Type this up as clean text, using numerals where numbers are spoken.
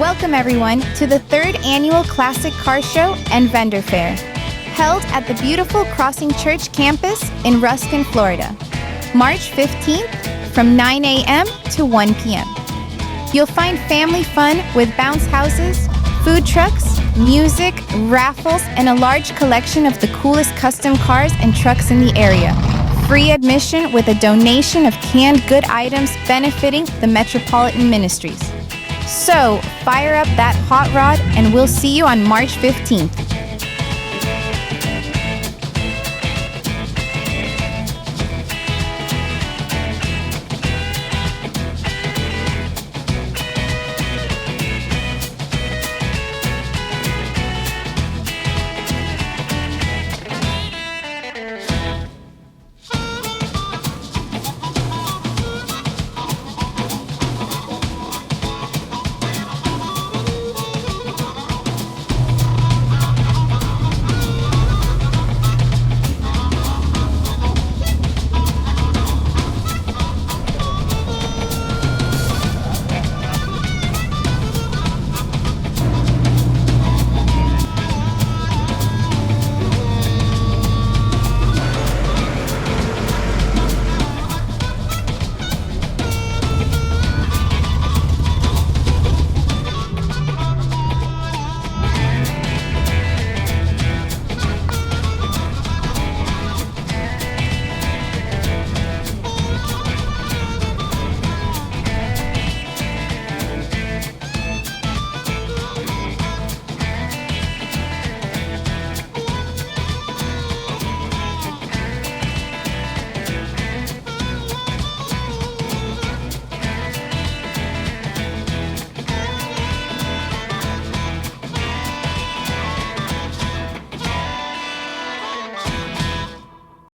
Welcome everyone to the 3rd Annual Classic Car Show and Vendor Fair, held at the beautiful Crossing Church campus in Ruskin, Florida, March 15th from 9 a.m. to 1 p.m. You'll find family fun with bounce houses, food trucks, music, raffles, and a large collection of the coolest custom cars and trucks in the area. Free admission with a donation of canned good items benefiting the Metropolitan Ministries. So, fire up that hot rod and we'll see you on March 15th.